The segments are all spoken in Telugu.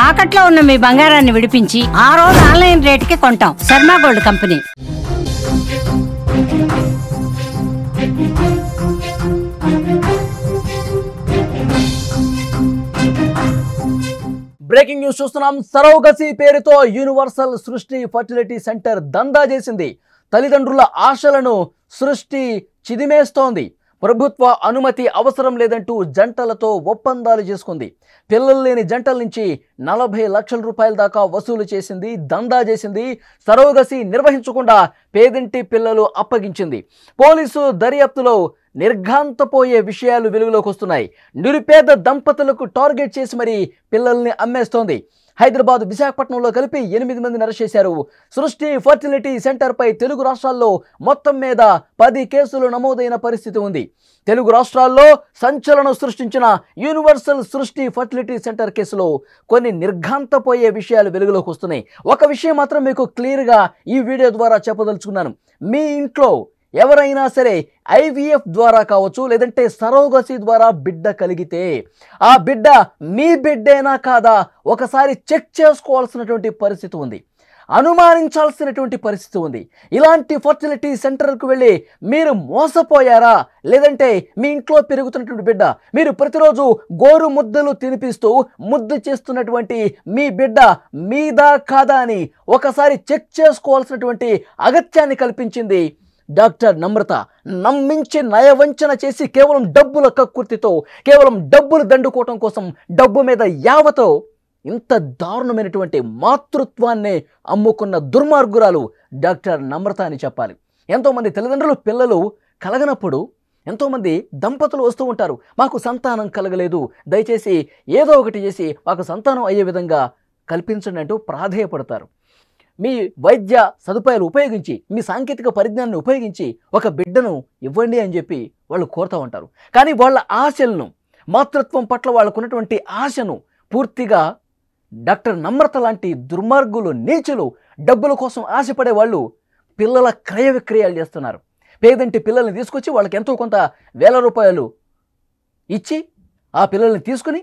తాకట్లో ఉన్న మీ బంగారాన్ని విడిపించి ఆ రోజు ఆన్లైన్ రేటుకి కొంటాం. Sharma gold company. Breaking news చూస్తున్నాం. సరోగసి పేరుతో యూనివర్సల్ సృష్టి ఫర్టిలిటీ సెంటర్ దందా చేసింది. తల్లిదండ్రుల ఆశలను సృష్టి చిదిమేస్తోంది. ప్రభుత్వ అనుమతి అవసరం లేదంటూ జంటలతో ఒప్పందాలు చేసుకుంది. పిల్లలు లేని జంటల నుంచి 40 లక్షల రూపాయల దాకా వసూలు చేసింది, దందా చేసింది. సరోగసి నిర్వహించకుండా పేదింటి పిల్లలు అప్పగించింది. పోలీసు దర్యాప్తులో నిర్ఘాంతపోయే విషయాలు వెలుగులోకి వస్తున్నాయి. నిరుపేద దంపతులకు టార్గెట్ చేసి మరీ పిల్లల్ని అమ్మేస్తోంది. హైదరాబాద్, విశాఖపట్నంలో కలిపి 8 మందిని అరెస్ట్ చేశారు. సృష్టి ఫర్టిలిటీ సెంటర్పై తెలుగు రాష్ట్రాల్లో మొత్తం మీద 10 కేసులు నమోదైన పరిస్థితి ఉంది. తెలుగు రాష్ట్రాల్లో సంచలనం సృష్టించిన యూనివర్సల్ సృష్టి ఫర్టిలిటీ సెంటర్ కేసులో కొన్ని నిర్ఘాంతపోయే విషయాలు వెలుగులోకి వస్తున్నాయి. ఒక విషయం మాత్రం మీకు క్లియర్గా ఈ వీడియో ద్వారా చెప్పదలుచుకున్నాను. మీ ఇంట్లో ఎవరైనా సరే ఐవీఎఫ్ ద్వారా కావచ్చు, లేదంటే సరోగసి ద్వారా బిడ్డ కలిగితే ఆ బిడ్డ మీ బిడ్డేనా కాదా ఒకసారి చెక్ చేసుకోవాల్సినటువంటి పరిస్థితి ఉంది, అనుమానించాల్సినటువంటి పరిస్థితి ఉంది. ఇలాంటి ఫర్టిలిటీ సెంటర్కు వెళ్ళి మీరు మోసపోయారా, లేదంటే మీ ఇంట్లో పెరుగుతున్నటువంటి బిడ్డ మీరు ప్రతిరోజు గోరు ముద్దలు తినిపిస్తూ ముద్దు చేస్తున్నటువంటి మీ బిడ్డ మీదా కాదా అని ఒకసారి చెక్ చేసుకోవాల్సినటువంటి అగత్యాన్ని కల్పించింది డాక్టర్ నమ్రత. నమ్మించి నయవంచన చేసి కేవలం డబ్బుల కక్కుర్తితో, కేవలం డబ్బులు దండుకోవటం కోసం, డబ్బు మీద యావతో ఇంత దారుణమైనటువంటి మాతృత్వాన్ని అమ్ముకున్న దుర్మార్గురాలు డాక్టర్ నమ్రత అని చెప్పాలి. ఎంతోమంది తల్లిదండ్రులు పిల్లలు కలగనప్పుడు ఎంతోమంది దంపతులు వస్తూ ఉంటారు, మాకు సంతానం కలగలేదు, దయచేసి ఏదో ఒకటి చేసి మాకు సంతానం అయ్యే విధంగా కల్పించండి అంటూ ప్రాధేయపడతారు. మీ వైద్య సదుపాయాలు ఉపయోగించి, మీ సాంకేతిక పరిజ్ఞానాన్ని ఉపయోగించి ఒక బిడ్డను ఇవ్వండి అని చెప్పి వాళ్ళు కోరుతూ ఉంటారు. కానీ వాళ్ళ ఆశలను, మాతృత్వం పట్ల వాళ్ళకున్నటువంటి ఆశను పూర్తిగా డాక్టర్ నమ్రత లాంటి దుర్మార్గులు, నీచులు, డబ్బుల కోసం ఆశపడే వాళ్ళు పిల్లల క్రయ విక్రయాలు చేస్తున్నారు. పేదంటి పిల్లల్ని తీసుకొచ్చి వాళ్ళకి ఎంతో కొంత వేల రూపాయలు ఇచ్చి ఆ పిల్లల్ని తీసుకుని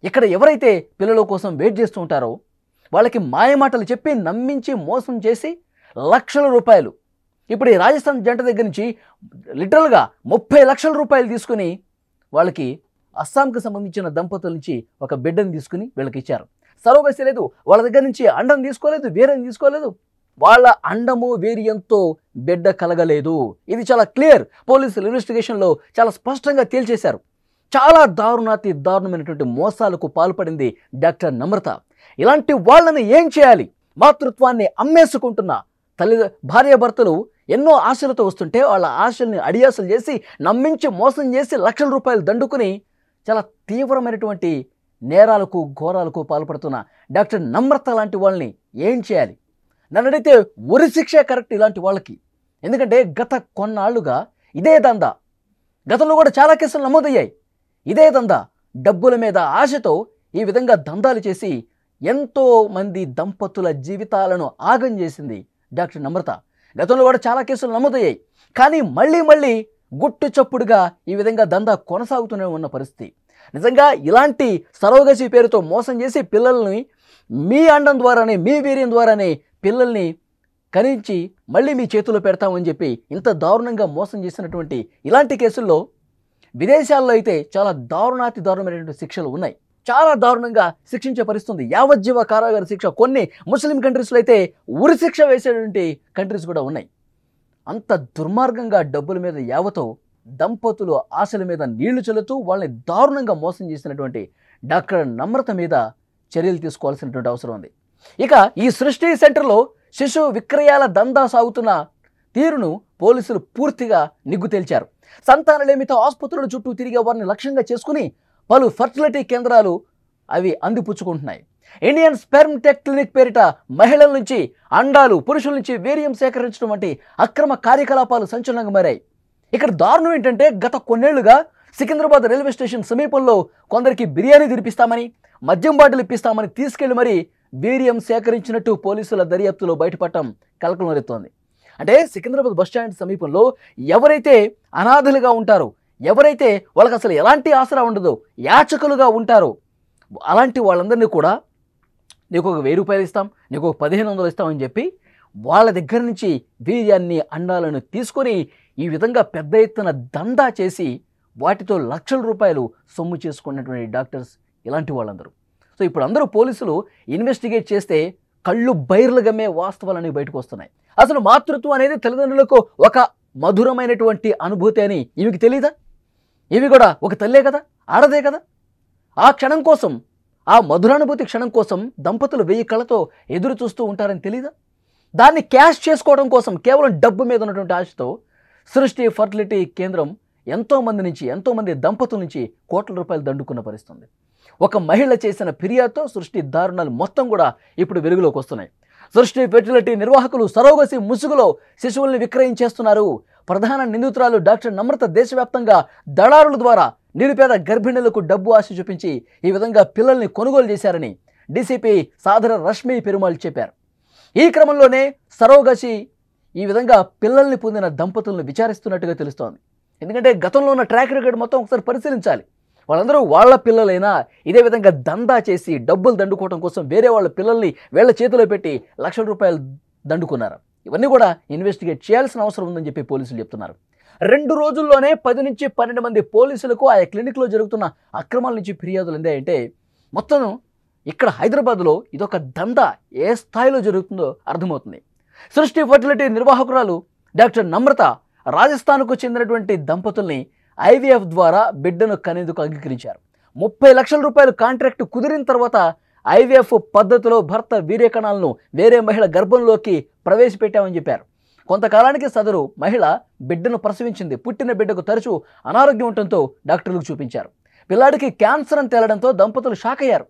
ఇక్కడ ఎవరైతే పిల్లల కోసం వెయిట్ చేస్తూ ఉంటారో వాళ్ళకి మాయమాటలు చెప్పి నమ్మించి మోసం చేసి లక్షల రూపాయలు, ఇప్పుడు ఈ రాజస్థాన్ జంట దగ్గర నుంచి లిటరల్గా 30 లక్షల రూపాయలు తీసుకుని వాళ్ళకి అస్సాంకి సంబంధించిన దంపతుల నుంచి ఒక బిడ్డను తీసుకుని వీళ్ళకి ఇచ్చారు. సరోగసి లేదు, వాళ్ళ దగ్గర నుంచి అండం తీసుకోలేదు, వీర్యం తీసుకోలేదు, వాళ్ళ అండము వీర్యంతో బిడ్డ కలగలేదు. ఇది చాలా క్లియర్. పోలీసులు ఇన్వెస్టిగేషన్లో చాలా స్పష్టంగా తేల్చేశారు. చాలా దారుణమైనటువంటి మోసాలకు పాల్పడింది డాక్టర్ నమ్రత. ఇలాంటి వాళ్ళని ఏం చేయాలి? మాతృత్వాన్ని అమ్మేసుకుంటున్న భార్యాభర్తలు ఎన్నో ఆశలతో వస్తుంటే వాళ్ళ ఆశల్ని అడియాసలు చేసి, నమ్మించి మోసం చేసి లక్షల రూపాయలు దండుకుని చాలా తీవ్రమైనటువంటి నేరాలకు, ఘోరాలకు పాల్పడుతున్న డాక్టర్ నమ్రత లాంటి వాళ్ళని ఏం చేయాలి? నన్ను అడిగితే ఉరిశిక్ష కరెక్ట్ ఇలాంటి వాళ్ళకి. ఎందుకంటే గత కొన్నాళ్లుగా ఇదే దందా, గతంలో కూడా చాలా కేసులు నమోదయ్యాయి. ఇదే దందా, డబ్బుల మీద ఆశతో ఈ విధంగా దందాలు చేసి ఎంతో మంది దంపతుల జీవితాలను ఆగం చేసింది డాక్టర్ నమ్రత. గతంలో కూడా చాలా కేసులు నమోదయ్యాయి. కానీ మళ్ళీ గుట్టు చప్పుడుగా ఈ విధంగా దందా కొనసాగుతూనే ఉన్న పరిస్థితి. నిజంగా ఇలాంటి సరోగసి పేరుతో మోసం చేసి పిల్లల్ని మీ అండం ద్వారానే, మీ వీర్యం ద్వారానే పిల్లల్ని కరించి మళ్ళీ మీ చేతిలో పెడతామని చెప్పి ఇంత దారుణంగా మోసం చేసినటువంటి ఇలాంటి కేసుల్లో విదేశాల్లో అయితే చాలా దారుణమైనటువంటి శిక్షలు ఉన్నాయి. చాలా దారుణంగా శిక్షించే పరిస్థితుంది. యావజ్జీవ కారాగార శిక్ష, కొన్ని ముస్లిం కంట్రీస్లో అయితే ఉరి శిక్ష వేసేటువంటి కంట్రీస్ కూడా ఉన్నాయి. అంత దుర్మార్గంగా డబ్బుల మీద యావతో దంపతులు ఆశల మీద నీళ్లు చల్లుతూ వాళ్ళని దారుణంగా మోసం చేసినటువంటి డాక్టర్ నమ్రత మీద చర్యలు తీసుకోవాల్సినటువంటి అవసరం ఉంది. ఇక ఈ సృష్టి సెంటర్లో శిశు విక్రయాల దందా సాగుతున్న తీరును పోలీసులు పూర్తిగా నిగ్గు తేల్చారు. సంతానలేమితో ఆసుపత్రుల చుట్టూ తిరిగే వారిని లక్ష్యంగా చేసుకుని పలు ఫర్టిలిటీ కేంద్రాలు అవి అందిపుచ్చుకుంటున్నాయి. ఇండియన్ స్పెర్మ్ టెక్ క్లినిక్ పేరిట మహిళల నుంచి అండాలు, పురుషుల నుంచి వీర్యం సేకరించడం వంటి అక్రమ కార్యకలాపాలు సంచలనంగా మారాయి. ఇక్కడ దారుణం ఏంటంటే, గత కొన్నేళ్లుగా సికింద్రాబాద్ రైల్వే స్టేషన్ సమీపంలో కొందరికి బిర్యానీ తినిపిస్తామని, మద్యం బాటిల్ ఇప్పిస్తామని తీసుకెళ్లి మరీ వీర్యం సేకరించినట్టు పోలీసుల దర్యాప్తులో బయటపడటం కలకలం రేపుతోంది. అంటే సికింద్రాబాద్ బస్టాండ్ సమీపంలో ఎవరైతే అనాథలుగా ఉంటారో, ఎవరైతే వాళ్ళకి అసలు ఎలాంటి ఆసరా ఉండదో, యాచకులుగా ఉంటారో అలాంటి వాళ్ళందరినీ కూడా నీకు ఒక 1000 రూపాయలు ఇస్తాం, నీకు ఒక 1500 ఇస్తామని చెప్పి వాళ్ళ దగ్గర నుంచి వీర్యాన్ని అండాలను తీసుకొని ఈ విధంగా పెద్ద ఎత్తున దందా చేసి వాటితో లక్షల రూపాయలు సొమ్ము చేసుకున్నటువంటి డాక్టర్స్ ఇలాంటి వాళ్ళందరూ. సో ఇప్పుడు అందరూ పోలీసులు ఇన్వెస్టిగేట్ చేస్తే కళ్ళు బైర్లు గమ్మే వాస్తవాలని బయటకు వస్తున్నాయి. అసలు మాతృత్వం అనేది తల్లిదండ్రులకు ఒక మధురమైనటువంటి అనుభూతి అని ఈమెకి తెలీదా? ఇవి కూడా ఒక తల్లే కదా, ఆడదే కదా. ఆ క్షణం కోసం, ఆ మధురానుభూతి క్షణం కోసం దంపతులు 1000 కళ్ళతో ఎదురు చూస్తూ ఉంటారని తెలీదా? దాన్ని క్యాష్ చేసుకోవడం కోసం కేవలం డబ్బు మీద ఉన్నటువంటి ఆశతో సృష్టి ఫర్టిలిటీ కేంద్రం ఎంతోమంది దంపతుల నుంచి కోట్ల రూపాయలు దండుకున్న పరిస్థితుంది. ఒక మహిళ చేసిన ఫిర్యాదుతో సృష్టి దారుణాలు మొత్తం కూడా ఇప్పుడు వెలుగులోకి వస్తున్నాయి. సృష్టి ఫెర్టిలిటీ నిర్వాహకులు సరోగసి ముసుగులో శిశువుల్ని విక్రయించేస్తున్నారు. ప్రధాన నిందితురాలు డాక్టర్ నమ్రత దేశవ్యాప్తంగా దళారుల ద్వారా నిరుపేద గర్భిణులకు డబ్బు ఆశ చూపించి ఈ విధంగా పిల్లల్ని కొనుగోలు చేశారని డీసీపీ సాదర రష్మి పెరుమాళ్ చెప్పారు. ఈ క్రమంలోనే సరోగసి ఈ విధంగా పిల్లల్ని పొందిన దంపతులను విచారిస్తున్నట్టుగా తెలుస్తోంది. ఎందుకంటే గతంలో ఉన్న ట్రాక్ రికార్డ్ మొత్తం ఒకసారి పరిశీలించాలి. వాళ్ళందరూ వాళ్ళ పిల్లలైనా ఇదే విధంగా దందా చేసి డబ్బులు దండుకోవడం కోసం వేరే వాళ్ళ పిల్లల్ని వీళ్ళ చేతిలో పెట్టి లక్షల రూపాయలు దండుకున్నారు. ఇవన్నీ కూడా ఇన్వెస్టిగేట్ చేయాల్సిన అవసరం ఉందని చెప్పి పోలీసులు చెప్తున్నారు. 2 రోజుల్లోనే 10 నుంచి 12 మంది పోలీసులకు ఆయా క్లినిక్లో జరుగుతున్న అక్రమాల నుంచి ఫిర్యాదులు అందాయంటే మొత్తం ఇక్కడ హైదరాబాద్లో ఇదొక దందా ఏ స్థాయిలో జరుగుతుందో అర్థమవుతుంది. సృష్టి ఫర్టిలిటీ నిర్వాహకురాలు డాక్టర్ నమ్రత రాజస్థాన్కు చెందినటువంటి దంపతుల్ని ఐవీఎఫ్ ద్వారా బిడ్డను కనేందుకు అంగీకరించారు. 30 లక్షల రూపాయలు కాంట్రాక్ట్ కుదిరిన తర్వాత ఐవీఎఫ్ పద్ధతిలో భర్త వీర్యకణాలను వేరే మహిళ గర్భంలోకి ప్రవేశపెట్టామని చెప్పారు. కొంతకాలానికి సదరు మహిళ బిడ్డను ప్రసవించింది. పుట్టిన బిడ్డకు తరచూ అనారోగ్యం ఉండటంతో డాక్టర్లకు చూపించారు. పిల్లాడికి క్యాన్సర్ అని తేలడంతో దంపతులు షాక్ అయ్యారు.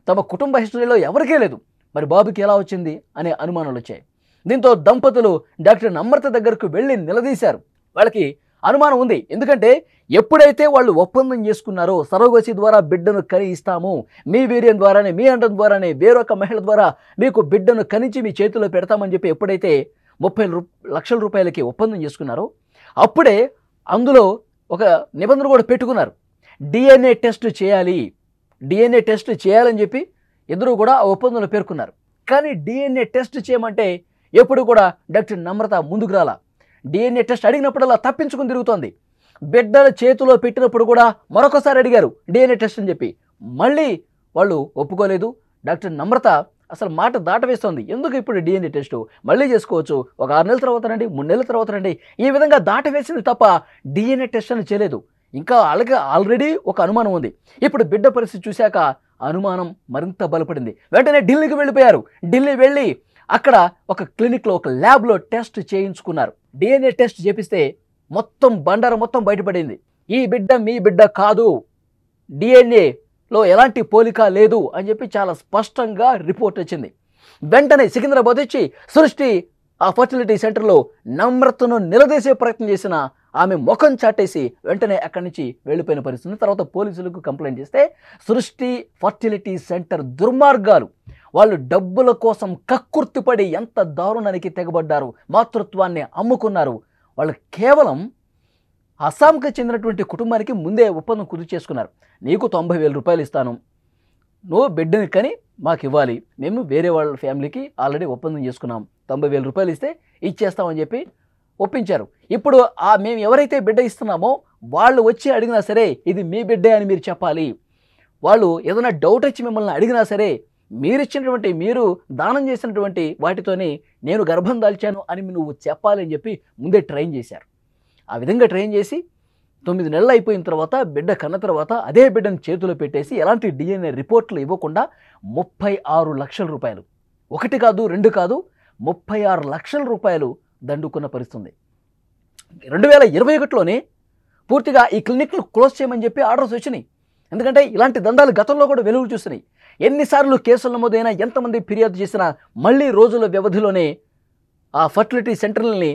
తమ కుటుంబ హిస్టరీలో ఎవరికీ లేదు, మరి బాబుకి ఎలా వచ్చింది అనే అనుమానాలు వచ్చాయి. దీంతో దంపతులు డాక్టర్ నమ్రత దగ్గరకు వెళ్ళి నిలదీశారు. వాళ్ళకి అనుమానం ఉంది. ఎందుకంటే ఎప్పుడైతే వాళ్ళు ఒప్పందం చేసుకున్నారో సరోగసి ద్వారా బిడ్డను కని ఇస్తాము, మీ వీర్యం ద్వారానే, మీ అండం ద్వారానే వేరొక మహిళ ద్వారా మీకు బిడ్డను కనించి మీ చేతిలో పెడతామని చెప్పి ఎప్పుడైతే 30 లక్షల రూపాయలకి ఒప్పందం చేసుకున్నారో అప్పుడే అందులో ఒక నిబంధన కూడా పెట్టుకున్నారు. డిఎన్ఏ టెస్ట్ చేయాలని చెప్పి ఇద్దరు కూడా ఆ ఒప్పందంలో పేర్కొన్నారు. కానీ డిఎన్ఏ టెస్ట్ చేయమంటే ఎప్పుడు కూడా డాక్టర్ నమ్రత ముందుకు రాలా. డిఎన్ఏ టెస్ట్ అడిగినప్పుడల్లా తప్పించుకుని తిరుగుతోంది. బిడ్డల చేతిలో పెట్టినప్పుడు కూడా మరొకసారి అడిగారు డిఎన్ఏ టెస్ట్ అని చెప్పి, మళ్ళీ వాళ్ళు ఒప్పుకోలేదు. డాక్టర్ నమ్రత అసలు మాట దాటవేస్తోంది. ఎందుకు ఇప్పుడు డిఎన్ఏ టెస్ట్ మళ్ళీ చేసుకోవచ్చు, ఒక 6 నెలల తర్వాత రండి, 3 నెలల తర్వాత రండి, ఈ విధంగా దాటవేసింది తప్ప డిఎన్ఏ టెస్ట్ అని చేయలేదు. ఇంకా వాళ్ళకి ఆల్రెడీ ఒక అనుమానం ఉంది. ఇప్పుడు బిడ్డ పరిస్థితి చూశాక అనుమానం మరింత బలపడింది. వెంటనే ఢిల్లీకి వెళ్ళిపోయారు. ఢిల్లీ వెళ్ళి అక్కడ ఒక క్లినిక్లో ఒక ల్యాబ్లో టెస్ట్ చేయించుకున్నారు. డిఎన్ఏ టెస్ట్ చేపిస్తే మొత్తం బండారం మొత్తం బయటపడింది. ఈ బిడ్డ మీ బిడ్డ కాదు, డిఎన్ఏలో ఎలాంటి పోలిక లేదు అని చెప్పి చాలా స్పష్టంగా రిపోర్ట్ వచ్చింది. వెంటనే సికింద్రాబాద్ వచ్చి సృష్టి ఆ ఫర్టిలిటీ సెంటర్లో నమ్రతను నిలదీసే ప్రయత్నం చేసిన ఆమె ముఖం చాటేసి వెంటనే అక్కడి నుంచి వెళ్ళిపోయిన పరిస్థితి. తర్వాత పోలీసులకు కంప్లైంట్ చేస్తే సృష్టి ఫర్టిలిటీ సెంటర్ దుర్మార్గాలు, వాళ్ళు డబ్బుల కోసం కక్కుర్తిపడి ఎంత దారుణానికి తెగబడ్డారు, మాతృత్వాన్ని అమ్ముకున్నారు. వాళ్ళు కేవలం అస్సాంకి చెందినటువంటి కుటుంబానికి ముందే ఒప్పందం కుదురు చేసుకున్నారు. నీకు 90,000 రూపాయలు ఇస్తాను, నువ్వు బిడ్డని కని మాకు ఇవ్వాలి, మేము వేరే వాళ్ళ ఫ్యామిలీకి ఆల్రెడీ ఒప్పందం చేసుకున్నాం, 90,000 రూపాయలు ఇస్తే ఇచ్చేస్తామని చెప్పి ఒప్పించారు. ఇప్పుడు మేము ఎవరైతే బిడ్డ ఇస్తున్నామో వాళ్ళు వచ్చి అడిగినా సరే ఇది మీ బిడ్డే అని మీరు చెప్పాలి. వాళ్ళు ఏదైనా డౌట్ వచ్చి మిమ్మల్ని అడిగినా సరే మీరు దానం చేసినటువంటి వాటితోనే నేను గర్భం దాల్చాను అని నువ్వు చెప్పాలి అని చెప్పి ముందే ట్రైన్ చేశారు. ఆ విధంగా ట్రైన్ చేసి 9 నెలలు అయిపోయిన తర్వాత బిడ్డ కన్న తర్వాత అదే బిడ్డను చేతిలో పెట్టేసి ఎలాంటి డిఎన్ఏ రిపోర్ట్లు ఇవ్వకుండా 36 లక్షల రూపాయలు, 1 కాదు 2 కాదు 36 లక్షల రూపాయలు దండుకున్న పరిస్థితుంది. 2021లోనే పూర్తిగా ఈ క్లినిక్లు క్లోజ్ చేయమని చెప్పి ఆర్డర్స్ వచ్చినాయి. ఎందుకంటే ఇలాంటి దందాలు గతంలో కూడా వెలుగు చూస్తున్నాయి. ఎన్నిసార్లు కేసులు నమోదైనా, ఎంతమంది ఫిర్యాదు చేసినా మళ్ళీ రోజుల వ్యవధిలోనే ఆ ఫర్టిలిటీ సెంటర్లని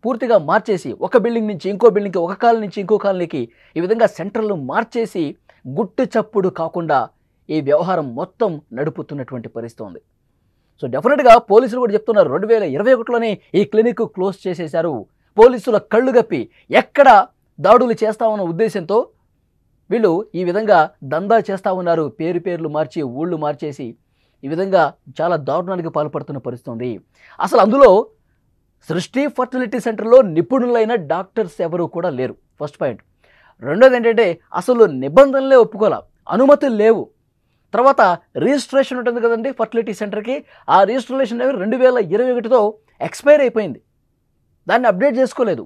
పూర్తిగా మార్చేసి ఒక బిల్డింగ్ నుంచి ఇంకో బిల్డింగ్కి, ఒక కాలనీ నుంచి ఇంకో కాలనీకి ఈ విధంగా సెంటర్లు మార్చేసి గుట్టు చప్పుడు కాకుండా ఈ వ్యవహారం మొత్తం నడుపుతున్నటువంటి పరిస్థితి ఉంది. సో డెఫినెట్గా పోలీసులు కూడా చెప్తున్నారు 2021లోనే ఈ క్లినిక్ క్లోజ్ చేసేశారు. పోలీసుల కళ్ళు గప్పి ఎక్కడ దాడులు చేస్తామన్న ఉద్దేశంతో వీళ్ళు ఈ విధంగా దందా చేస్తూ ఉన్నారు. పేర్లు మార్చి ఊళ్ళు మార్చేసి ఈ విధంగా చాలా దారుణానికి పాల్పడుతున్న పరిస్థితి ఉంది. అసలు అందులో సృష్టి ఫర్టిలిటీ సెంటర్లో నిపుణులైన డాక్టర్స్ ఎవరు కూడా లేరు. First point. రెండోది ఏంటంటే అసలు నిబంధనలే ఒప్పుకోలే, అనుమతులు లేవు. తర్వాత రిజిస్ట్రేషన్ ఉంటుంది కదండి ఫర్టిలిటీ సెంటర్కి, ఆ రిజిస్ట్రేషన్ అనేవి 2021తో ఎక్స్పైర్ అయిపోయింది. దాన్ని అప్డేట్ చేసుకోలేదు.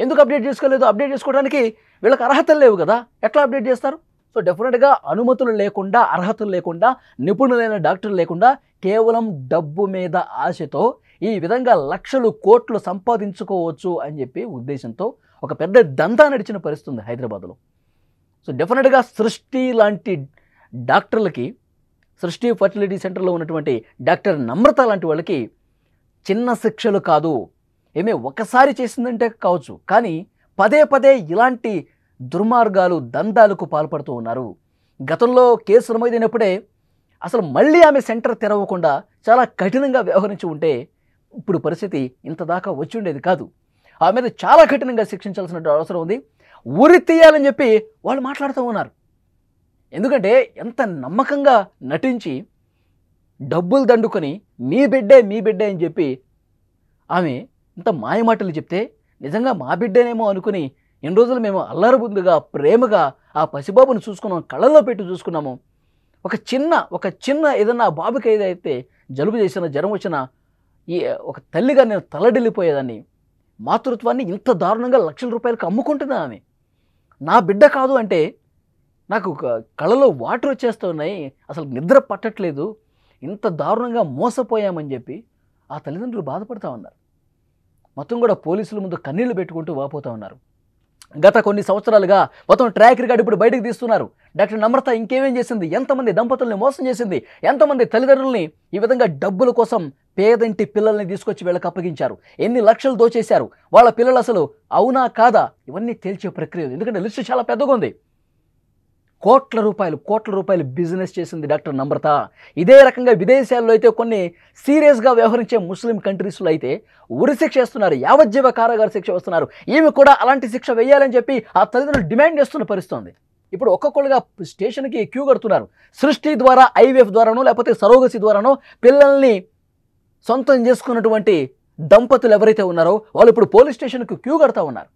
ఎందుకు అప్డేట్ చేసుకోలేదు? అప్డేట్ చేసుకోవడానికి వీళ్ళకి అర్హతలు లేవు కదా, ఎట్లా అప్డేట్ చేస్తారు? సో డెఫినెట్గా అనుమతులు లేకుండా, అర్హతలు లేకుండా, నిపుణులైన డాక్టర్లు లేకుండా కేవలం డబ్బు మీద ఆశతో ఈ విధంగా లక్షలు కోట్లు సంపాదించుకోవచ్చు అని చెప్పి ఉద్దేశంతో ఒక పెద్ద దందా నడిచిన పరిస్థితి ఉంది హైదరాబాద్లో. సో డెఫినెట్గా సృష్టి లాంటి డాక్టర్లకి, సృష్టి ఫర్టిలిటీ సెంటర్లో ఉన్నటువంటి డాక్టర్ నమ్రత లాంటి వాళ్ళకి చిన్న శిక్షలు కాదు, ఏమే ఒకసారి చేసిందంటే కావచ్చు, కానీ పదే పదే ఇలాంటి దుర్మార్గాలు, దందాలకు పాల్పడుతూ ఉన్నారు. గతంలో కేసు నమోదైనప్పుడే అసలు మళ్ళీ ఆమె సెంటర్ తెరవకుండా చాలా కఠినంగా వ్యవహరించి ఉంటే ఇప్పుడు పరిస్థితి ఇంత దాకా వచ్చి ఉండేది కాదు. ఆమె మీద చాలా కఠినంగా శిక్షించాల్సిన అవసరం ఉంది. ఉరి తీయాలని చెప్పి వాళ్ళు మాట్లాడుతూ ఉన్నారు. ఎందుకంటే ఎంత నమ్మకంగా నటించి డబ్బులు దండుకొని మీ బిడ్డే అని చెప్పి ఆమె ఇంత మాయమాటలు చెప్తే నిజంగా మా బిడ్డేనేమో అనుకుని ఎన్ని రోజులు మేము అల్లరబుద్దుగా ప్రేమగా ఆ పసిబాబును చూసుకున్నాం, కళ్ళల్లో పెట్టి చూసుకున్నాము. ఒక చిన్న ఏదన్నా బాబుకి ఏదైతే జలుబు చేసినా, జ్వరం వచ్చినా ఈ ఒక తల్లిగా నేను తలడిల్లిపోయేదాన్ని. మాతృత్వాన్ని ఇంత దారుణంగా లక్షల రూపాయలకు అమ్ముకుంటున్నా ఆమె. నా బిడ్డ కాదు అంటే నాకు కళ్ళలో వాటర్ వచ్చేస్తున్నాయి, అసలు నిద్ర పట్టట్లేదు, ఇంత దారుణంగా మోసపోయామని చెప్పి ఆ తల్లిదండ్రులు బాధపడుతూ ఉన్నారు. మొత్తం కూడా పోలీసుల ముందు కన్నీళ్లు పెట్టుకుంటూ వాపోతూ ఉన్నారు. గత కొన్ని సంవత్సరాలుగా మొత్తం ట్రాక్ రికార్డు ఇప్పుడు బయటకు తీస్తున్నారు. డాక్టర్ నమ్రత ఇంకేమేం చేసింది, ఎంతమంది దంపతుల్ని మోసం చేసింది, ఎంతమంది తల్లిదండ్రుల్ని ఈ విధంగా డబ్బుల కోసం పేదంటి పిల్లల్ని తీసుకొచ్చి వీళ్ళకి అప్పగించారు, ఎన్ని లక్షలు దోచేశారు, వాళ్ళ పిల్లలు అసలు అవునా కాదా ఇవన్నీ తేల్చే ప్రక్రియ. ఎందుకంటే లిస్టు చాలా పెద్దగా ఉంది. కోట్ల రూపాయలు బిజినెస్ చేసింది డాక్టర్ నమ్రత. ఇదే రకంగా విదేశాల్లో అయితే కొన్ని సీరియస్గా వ్యవహరించే ముస్లిం కంట్రీస్లో అయితే ఉరి శిక్ష వేస్తున్నారు, యావజ్జీవ కారాగార శిక్ష వేస్తున్నారు. ఈమె కూడా అలాంటి శిక్ష వేయాలని చెప్పి ఆ తల్లిదండ్రులు డిమాండ్ చేస్తున్న పరిస్థితి. ఇప్పుడు ఒక్కొక్కరుగా స్టేషన్కి క్యూ కడుతున్నారు. సృష్టి ద్వారా, ఐవీఎఫ్ ద్వారానో లేకపోతే సరోగసి ద్వారానో పిల్లల్ని సొంతం చేసుకున్నటువంటి దంపతులు ఎవరైతే ఉన్నారో వాళ్ళు ఇప్పుడు పోలీస్ స్టేషన్కి క్యూ కడుతూ ఉన్నారు.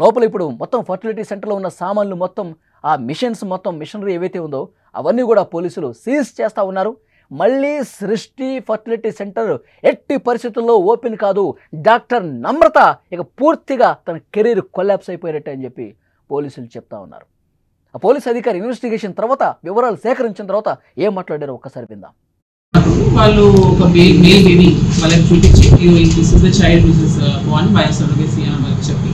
లోపల ఇప్పుడు మొత్తం ఫర్టిలిటీ సెంటర్లో ఉన్న సామాన్లు మొత్తం, ఆ మిషన్స్ మొత్తం, మిషనరీ ఏవైతే ఉందో అవన్నీ కూడా పోలీసులు సీజ్ చేస్తూ ఉన్నారు. మళ్ళీ సృష్టి ఫర్టిలిటీ సెంటర్ ఎట్టి పరిస్థితుల్లో ఓపెన్ కాదు. డాక్టర్ నమ్రత ఇక పూర్తిగా తన కెరీర్ కొలాప్స్ అయిపోయినట్టు అని చెప్పి పోలీసులు చెప్తా ఉన్నారు. ఆ పోలీస్ అధికారి ఇన్వెస్టిగేషన్ తర్వాత వివరాలు సేకరించిన తర్వాత ఏం మాట్లాడారో ఒక్కసారి విందాం. వాళ్ళు ఒక మేల్ బేబీ వాళ్ళకి చూపించి this is the child which is born by సర్వీసీ అని వాళ్ళకి చెప్పి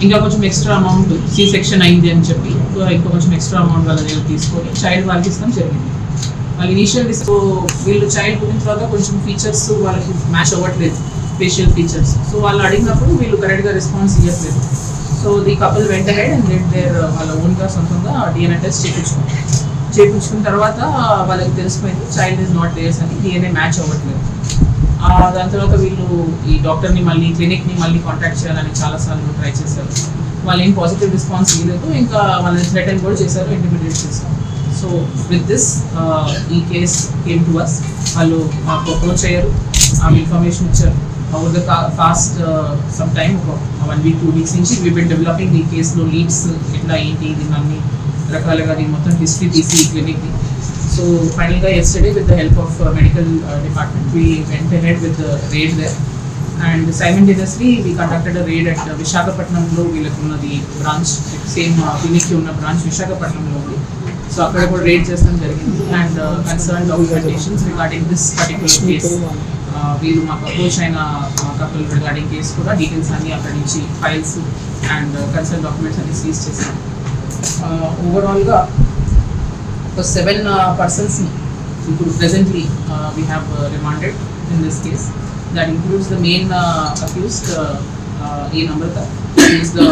ఇంకా కొంచెం ఎక్స్ట్రా అమౌంట్ సి సెక్షన్ అయింది అని చెప్పి ఇంకా కొంచెం ఎక్స్ట్రా అమౌంట్ వాళ్ళ దగ్గర తీసుకొని చైల్డ్ వాళ్ళకి ఇస్తాం జరిగింది. వాళ్ళు ఇనీషియల్ వీళ్ళు చైల్డ్ పుట్టిన తర్వాత కొంచెం ఫీచర్స్ వాళ్ళకి మ్యాచ్ అవ్వట్లేదు, ఫేషియల్ ఫీచర్స్. సో వాళ్ళు అడిగినప్పుడు వీళ్ళు కరెక్ట్గా రెస్పాన్స్ ఇవ్వట్లేదు. సో ది కపుల్ వెంట హెడ్ అండ్ దెన్ దేర్ వాళ్ళ ఓన్గా సొంతంగా డిఎన్ఏ టెస్ట్ చేయించుకున్న తర్వాత వాళ్ళకి తెలిసిపోయింది చైల్డ్ ఈజ్ నాట్ దేర్స్ అని, డిఎన్ఏ మ్యాచ్ అవ్వట్లేదు. దాని తర్వాత వీళ్ళు ఈ డాక్టర్ని మళ్ళీ క్లినిక్ని మళ్ళీ కాంటాక్ట్ చేయాలని చాలాసార్లు ట్రై చేశారు. వాళ్ళు ఏం పాజిటివ్ రెస్పాన్స్ ఇవ్వలేదు. ఇంకా వాళ్ళని థ్రెటన్ కూడా చేశారు, ఇంటిమిడేట్ చేశారు. సో విత్ దిస్ ఈ కేస్ కేమ్ టు అస్. వాళ్ళు మాకు అప్రోచ్ అయ్యారు, ఆమె ఇన్ఫర్మేషన్ ఇచ్చారు. Over the fast some time ఒక 1 week 2 weeks నుంచి వీ బిన్ డెవలపింగ్ ఈ కేసులో లీడ్స్ ఎట్లా ఏంటి దీన్ని అన్ని రకాలుగా దీని మొత్తం హిస్టరీ తీసి క్లినిక్ని. So finally yesterday with the help of medical department we went ahead with the raid there and simultaneously we conducted a raid at Visakhapatnam lo veelakunnadi branch same clinic ki unna branch Visakhapatnam lo undi. So akkada kuda raid chestam jarigindi and concerned documentations regarding this particular case veeru maaku approach aina couple regarding case kuda details anni akkadi nunchi files and concerned documents anni seize chesam. Overall ga for 7 persons presently we have remanded in this case. That includes the main accused E. Namrata, who is the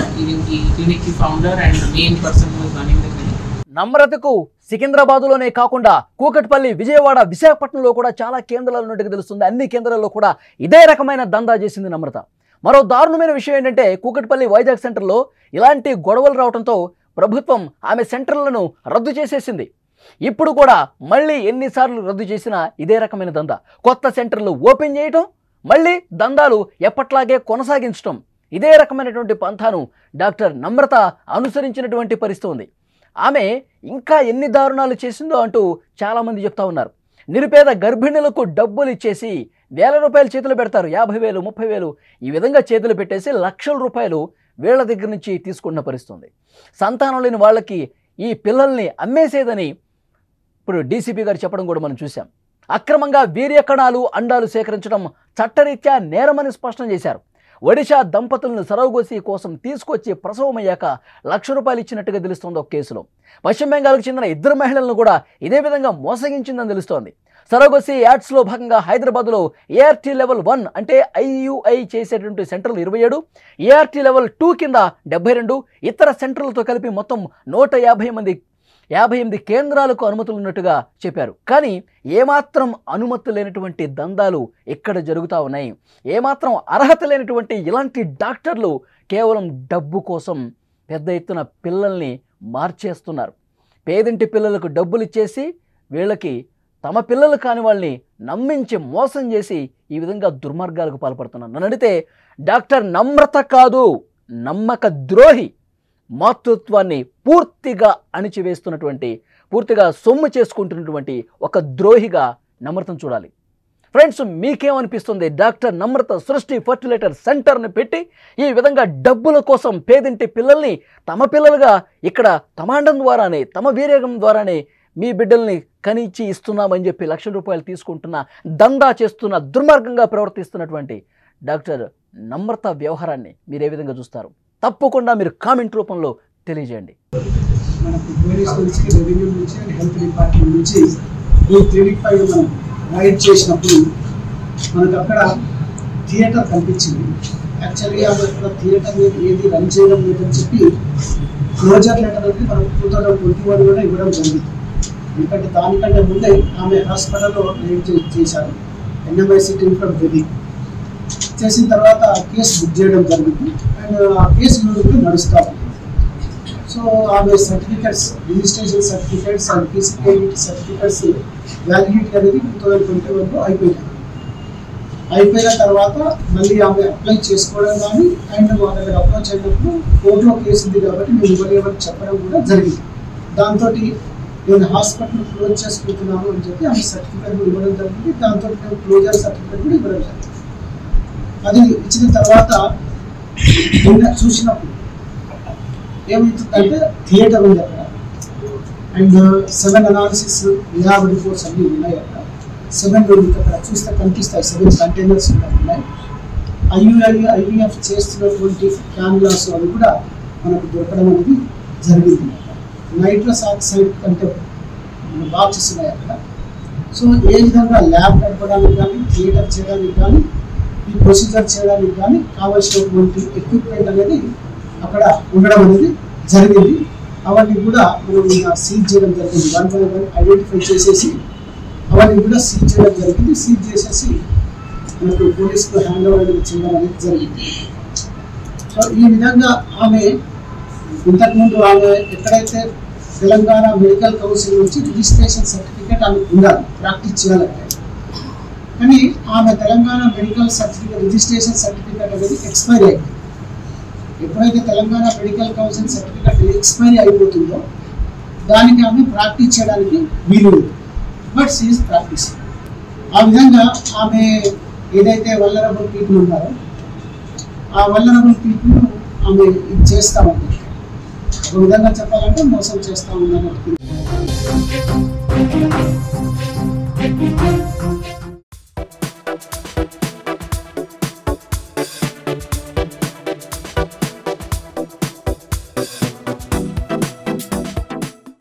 clinic founder and the main person who is running the clinic. నమ్రతకు సికింద్రాబాద్లోనే కాకుండా కూకట్పల్లి, విజయవాడ, విశాఖపట్నంలో కూడా చాలా కేంద్రాలు ఉన్నట్టుగా తెలుస్తుంది. అన్ని కేంద్రాల్లో కూడా ఇదే రకమైన దందా చేసింది నమ్రత. మరో దారుణమైన విషయం ఏంటంటే కూకట్పల్లి వైజాగ్ సెంటర్లో ఇలాంటి గొడవలు రావడంతో ప్రభుత్వం ఆమె సెంటర్లను రద్దు చేసేసింది. ఇప్పుడు కూడా మళ్ళీ ఎన్నిసార్లు రద్దు చేసినా ఇదే రకమైన దందా. కొత్త సెంటర్లు ఓపెన్ చేయటం, మళ్ళీ దందాలు ఎప్పట్లాగే కొనసాగించడం, ఇదే రకమైనటువంటి పంథాను డాక్టర్ నమ్రత అనుసరించినటువంటి పరిస్థితి ఉంది. ఆమె ఇంకా ఎన్ని దారుణాలు చేసిందో అంటూ చాలామంది చెప్తా ఉన్నారు. నిరుపేద గర్భిణులకు డబ్బులు ఇచ్చేసి వేల రూపాయలు చేతులు పెడతారు, 50,000 30,000 ఈ విధంగా చేతులు పెట్టేసి లక్షల రూపాయలు వీళ్ళ దగ్గర నుంచి తీసుకున్న పరిస్థితి ఉంది. సంతానం లేని వాళ్ళకి ఈ పిల్లల్ని అమ్మేసేదని ఇప్పుడు డీసీపీ గారు చెప్పడం కూడా మనం చూసాం. అక్రమంగా వీర్యకణాలు అండాలు సేకరించడం చట్టరీత్యా నేరమని స్పష్టం చేశారు. ఒడిశా దంపతులను సరోగసి కోసం తీసుకొచ్చి ప్రసవమయ్యాక ₹1,00,000 ఇచ్చినట్టుగా తెలుస్తోంది ఒక కేసులో. పశ్చిమ బెంగాల్కు చెందిన 2 మహిళలను కూడా ఇదే విధంగా మోసగించిందని తెలుస్తోంది. సరోగసి యాడ్స్లో భాగంగా హైదరాబాద్లో ఏఆర్టీ లెవెల్ 1 అంటే ఐయుఐ చేసేటువంటి సెంటర్లు 27, ఏఆర్టీ లెవెల్ 2 కింద 72, ఇతర సెంటర్లతో కలిపి మొత్తం 158 కేంద్రాలకు అనుమతులు ఉన్నట్టుగా చెప్పారు. కానీ ఏమాత్రం అనుమతి లేనటువంటి దందాలు ఇక్కడ జరుగుతూ ఉన్నాయి. ఏమాత్రం అర్హత లేనటువంటి ఇలాంటి డాక్టర్లు కేవలం డబ్బు కోసం పెద్ద ఎత్తున పిల్లల్ని మార్చేస్తున్నారు. పేదింటి పిల్లలకు డబ్బులు ఇచ్చేసి వీళ్ళకి తమ పిల్లలు కాని వాళ్ళని నమ్మించి మోసం చేసి ఈ విధంగా దుర్మార్గాలకు పాల్పడుతున్నారు. నన్ను అడిగితే డాక్టర్ నమ్రత కాదు, నమ్మక ద్రోహి, మాతృత్వాన్ని పూర్తిగా అణిచివేస్తున్నటువంటి, పూర్తిగా సొమ్ము చేసుకుంటున్నటువంటి ఒక ద్రోహిగా నమ్రతను చూడాలి. ఫ్రెండ్స్, మీకేమనిపిస్తుంది? డాక్టర్ నమ్రత సృష్టి ఫర్టిలైజర్ సెంటర్ని పెట్టి ఈ విధంగా డబ్బుల కోసం పేదింటి పిల్లల్ని తమ పిల్లలుగా ఇక్కడ తమాండం ద్వారానే, తమ వీర్యం ద్వారానే మీ బిడ్డల్ని కనిచ్చి ఇస్తున్నామని చెప్పి ₹1,00,000 తీసుకుంటున్న, దందా చేస్తున్న, దుర్మార్గంగా ప్రవర్తిస్తున్నటువంటి డాక్టర్ నమ్రత వ్యవహారాన్ని మీరు ఏ విధంగా చూస్తారు? తప్పకుండా మీరు కామెంట్ రూపంలో తెలియజేయండి. మనకు పోలీస్ నుంచి, రెవెన్యూ నుంచి, హెల్త్ డిపార్ట్మెంట్ నుంచి ఈ క్లినిక్ పై మనం రైడ్ చేసినప్పుడు మనకు అక్కడ థియేటర్ కనిపించింది. యాక్చువల్గా అక్కడ థియేటర్ ఏది రన్ చేయడం లేదని చెప్పి క్లోజర్ లెటర్ అనేది మనకు 2021 కూడా ఇవ్వడం జరిగింది. ఎందుకంటే దానికంటే ముందే ఆమె హాస్పిటల్లో రైడ్ చేశారు. ఎన్ఎంఐసి టీమ్ ఫ్రమ్ ఢిల్లీ చేసిన తర్వాత కేసు బుక్ చేయడం జరిగింది. అండ్ ఆ కేసు కూడా నడుస్తూ ఉంది. సో ఆమె సర్టిఫికెట్స్, రిజిస్ట్రేషన్ సర్టిఫికెట్స్ అండ్ పీసీకేవిటీ సర్టిఫికెట్స్ వ్యాలిడిటీ అనేది 2021లో అయిపోయిన తర్వాత మళ్ళీ ఆమె అప్లై చేసుకోవడం కానీ అండ్ మా దగ్గర అప్రోచ్ అయినప్పుడు కోర్టులో కేసు ఉంది కాబట్టి మేము ఇవ్వలేమని చెప్పడం కూడా జరిగింది. దాంతో నేను హాస్పిటల్ క్లోజ్ చేసుకుంటున్నాను అని చెప్పి ఆమె సర్టిఫికెట్ కూడా ఇవ్వడం జరిగింది. దాంతో మేము క్లోజర్ సర్టిఫికెట్ కూడా ఇవ్వడం జరిగింది. అది ఇచ్చిన తర్వాత నిన్న చూసినప్పుడు ఏమవుతుందంటే థియేటర్ ఉంది అక్కడ అండ్ 7 అనాలిసిస్ ల్యాబ్ రిపోర్ట్స్ అన్నీ ఉన్నాయి. అక్కడ 7 అక్కడ చూస్తే కనిపిస్తాయి, 7 కంటైనర్స్ ఉన్నాయి. ఐవీఎఫ్ చేస్తున్నటువంటి క్యాన్లాస్ అవి కూడా మనకు దొరకడం అనేది జరిగింది. నైట్రస్ ఆక్సైడ్ కంటే బాక్సెస్ ఉన్నాయి అక్కడ. సో ఏ విధంగా ల్యాబ్ నడపడానికి కానీ, థియేటర్ చేయడానికి కానీ, ఈ ప్రొసీజర్ చేయడానికి కానీ కావాల్సినటువంటి ఎక్విప్మెంట్ అనేది అక్కడ ఉండడం అనేది జరిగింది. అవన్నీ కూడా మనం సీజ్ చేయడం జరిగింది. 1 by 1 ఐడెంటిఫై చేసేసి అవన్నీ కూడా సీజ్ చేయడం జరిగింది. సీజ్ చేసేసి మనకు పోలీసుకు హ్యాండ్ ఓవర్ అనేది చేయడం అనేది జరిగింది. సో ఈ విధంగా ఆమె ఇంతకుముందు ఆమె ఎక్కడైతే తెలంగాణ మెడికల్ కౌన్సిల్ నుంచి రిజిస్ట్రేషన్ సర్టిఫికేట్ ఆమె ఉండాలి ప్రాక్టీస్ చేయాలంటే, కానీ ఆమె Telangana medical certificate registration certificate అనేది ఎక్స్పైరీ అయింది. ఎప్పుడైతే Telangana medical council certificate expiry అయిపోతుందో దానికి ఆమె ప్రాక్టీస్ చేయడానికి వీలు లేదు. But she is practice. ఆ విధంగా ఆమె ఏదైతే వల్నరబుల్ పీపుల్ ఉన్నారో ఆ వల్నరబుల్ పీపుల్ ఆమె ఇది చేస్తూ ఉంది. ఒక విధంగా చెప్పాలంటే మోసం చేస్తూ ఉందన్నట్టు.